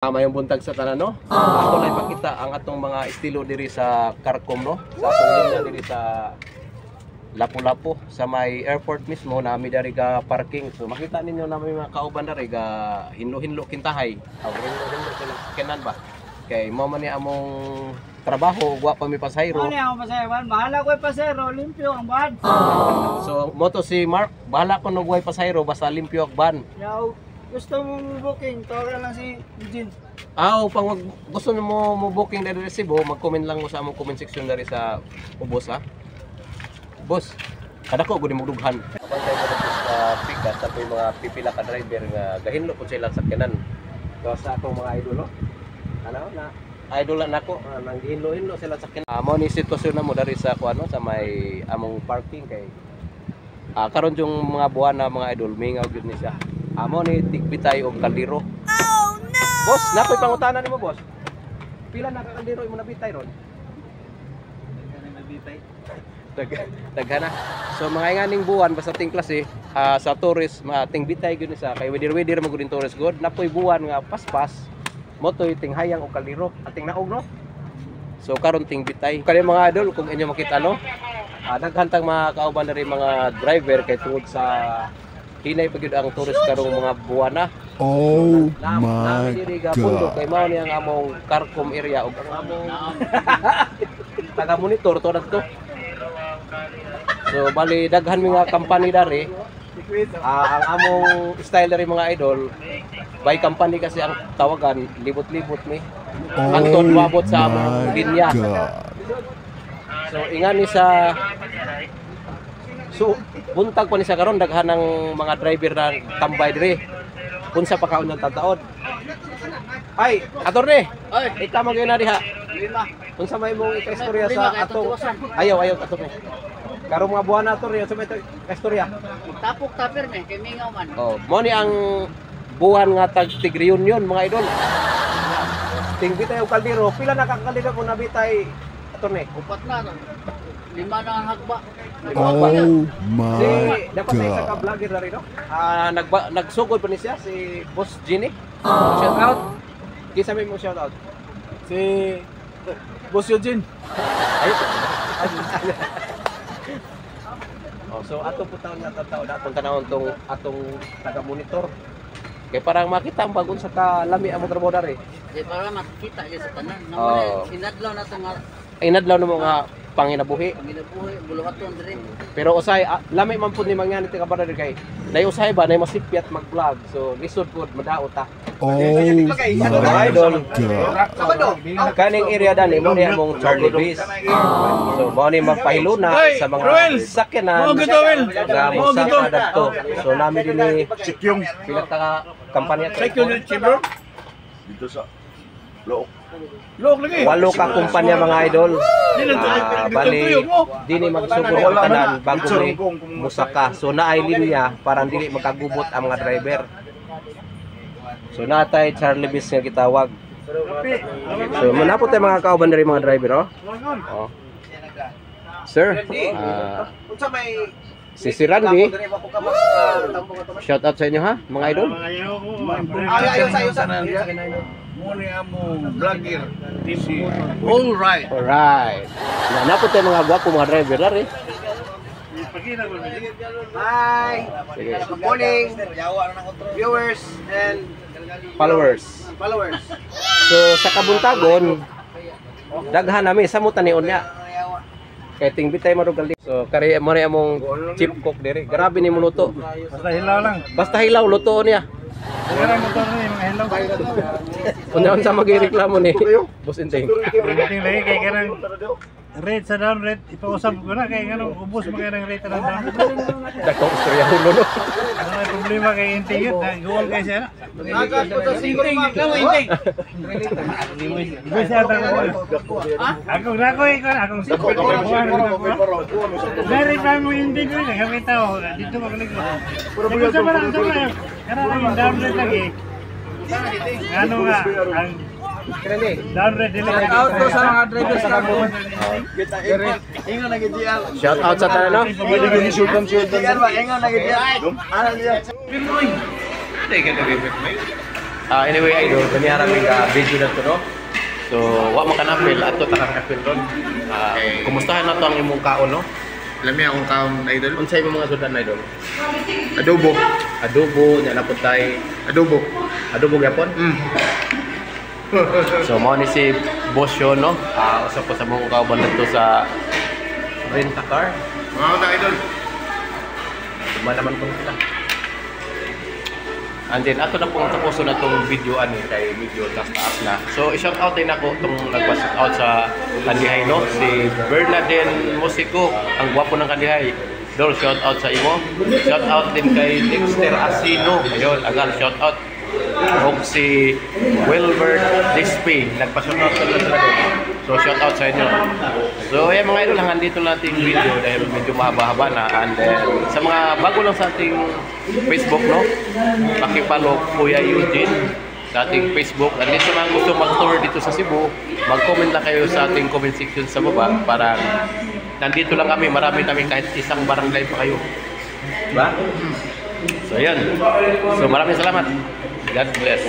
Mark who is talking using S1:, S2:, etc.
S1: Mayong buntag sa tanan no. Ako lang ipakita ang atong mga estilo diri sa Carcom no. Sa atong linya diri sa Lapu-Lapu sa may airport mismo nami dari ka parking. So makita ninyo na may mga kauban dari ga hinlo-hinlo kintahay. Hinlo-hinlo kinan ba. Kay mo man ni among trabaho wa pa mi pasahero.
S2: Ano ako pasahero? Bahala ko pasahero, limpyo ang van.
S1: So moto si Mark, bahala ko nagway pasahero basta limpyo ang van.
S2: Yaw, gusto mo booking, tawagan lang si Eugene.
S1: Pang gusto mo booking dari resibo, mag-comment lang mo sa among comment section dari sa ubos ha. Boss, kada ko gud magdughan. Pantay ko sa pick-up sa mga pipila ka driver nga gahinlo po sila sa kanan. So sa atong mga idol no. Ano na idol na nako nang hinlo-hinlo sila sa kanan. Amo ni sitwasyon na mo dari sa kuano sa may among parking kay karon yung mga buwan na mga idol mingaw gyud ni siya. Amo ni tigbitay og kaldero. Oh no. Boss, nakoy pangutanan nimo boss. Pila na ka kaldero imo nabitay ron? Daghana. So mga nganing buwan basta ting klase sa tourist ting bitay gyud sa kay wedir-wedir mo gud tourist god napoy buwan nga paspas mo toy ting hayang og kaldero ating naog no. So karon ting bitay. Kani mga idol kung inyo makita no. Daghan tang mga kauban diri mga driver kay tungod sa hinay pa gyud ang tourist karong mga buwan na.
S3: Oh my
S1: God. Kay mao ni ang among Carcom area ug ang among taga monitor to to. So bali daghan mga company dari. Ang among style dari mga idol by company kasi ang tawagan libot-libot mi. Hangtod mabot sa among linya. So ingan ni sa buntag pa ni sa karon daghan ng mga driver na tambay diri. Unsa pa kaon ng tataod? Ay, attorney. Ay, ikaw magyud na diha. Unsa may mong istorya sa atong ayaw attorney. Karong mga buwan nato rin sa may istorya.
S2: Tapok tapir me kay mingaw man.
S1: Mo ni ang buwan nga tig reunion mga idol. Ting bitay og kaldero, pila na ka kaldero mo nabitay attorney?
S2: Upat na to. 5 na ang hagba.
S3: Oh my
S1: Dapat may isa ka
S3: God.
S1: vlogger na rin, no? Nagsugod pa ni siya, si Boss Ginny. Shout out. Kisa may mong shout out.
S4: Si Boss Eugene.
S1: So atong putaon nga tataw na atong tanawon tong atong taga-monitor. Kaya parang makita ang bagon sa kalami ang trabaho dari.
S2: Di para makita ya sa tanan.
S1: Oo.
S2: Inadlaw na to nga
S1: Inadlaw na mo nga panginabuhi.
S2: panginabuhi buluhaton diri.
S1: Pero usay lami man pud ni mangyani ti kabarada kay nay usay ba nay masipyat mag-vlog. So lisod pud madaot ta.
S3: Oh my
S1: idol.
S3: God.
S1: Kaning area dani mo ni among Charlie Base. So mo ni magpahiluna sa mga sakyanan nga mosaka dadto. So nami dinhi
S4: Sikyong.
S1: pila ta kampanya
S4: Sikyong Chamber. Dito sa Look. Look lagi.
S1: walo ka kumpanya mga idol. Bali dini magsugod ang tanan bago ni musaka. So naay linya para dili magkagubot ang mga driver. So natay Charlie Base nga gitawag. So manapot tay mga kauban diri mga driver oh. Oh. Sir,
S4: Unsa may
S1: si Randy. Shout out sa inyo ha, mga idol.
S4: ayaw sa Muni amo vlogger. Si All Right.
S1: Alright. Nanapot tay mga gwapo mga driver dari.
S2: Hi.
S1: Sige.
S2: Good morning viewers and
S1: Followers. So sa kabuntagon daghan nami sa mo tanion niya. Kay ting bitay marugal. So kari mo ni among chip cook diri. Grabe ni mo luto.
S4: Basta hilaw lang.
S1: Basta hilaw luto niya.
S4: Kaya motor ni mga hilaw.
S1: Unya sa magireklamo ni Boss Inting.
S4: Ting lagi kay kanang rate sa down rate ipausap ko na kay kanang ubos mo kay nang rate na down.
S1: Dakong istorya hulo no.
S4: Ano may problema kay Inting yun, nag-goal kay siya.
S2: Agad po sa Inting, Inting.
S4: Iba siya ata ko. Akong nakoy ko, akong sipot ko. Dari pa mo Inting ko, nagamit ako. Dito magaling ko. Pero sa parang ito na, karang yung down rate lagi. Ano nga, ang down rate dili.
S2: Out to sa mga drivers sa buwan.
S4: Ingon na GL.
S1: Shout out sa tanan no.
S4: Pwede ko ni shoot
S2: Ingon na gid. Ano niya?
S4: Ano ka na
S1: Anyway, idol, ganyan haraming video na to, no? So, wa mo kanapil, ato takang kapil ron. Kumustahan na to ang imong kaon, no?
S5: Alam niya akong kaon, idol.
S1: Unsay mo mga sudan, idol?
S5: Adobo.
S1: Adobo, nya na tay.
S5: Adobo.
S1: Adobo gyapon? So, mo ni si Boss yun, no? Usap ko sa mong kauban dito sa rent-a-car.
S5: Mga ka, idol.
S1: Tuma naman kung sila. And then, ato na pong tapuso na itong video kay medyo taas na. So, i-shout out din ako itong nagpa-shout out sa Kandihay, no? Si Bernadine Musico, ang gwapo ng Kandihay. Dol, shout out sa imo. Shout out din kay Dexter Asino. Ayun, agal, shout out. O si Wilbert Dispe, nagpa-shout out sa sila. So, shout out sa inyo. So, mga idol, hanggang dito lang ating video dahil medyo mahaba-haba na. And then, sa mga bago lang sa ating Facebook, no? Pakipalo Kuya Eugene sa ating Facebook. And dito lang gusto mag-tour dito sa Cebu, mag-comment lang kayo sa ating comment section sa baba para nandito lang kami, marami kami kahit isang barangay pa kayo. Diba? So, ayan. So, maraming salamat. God bless.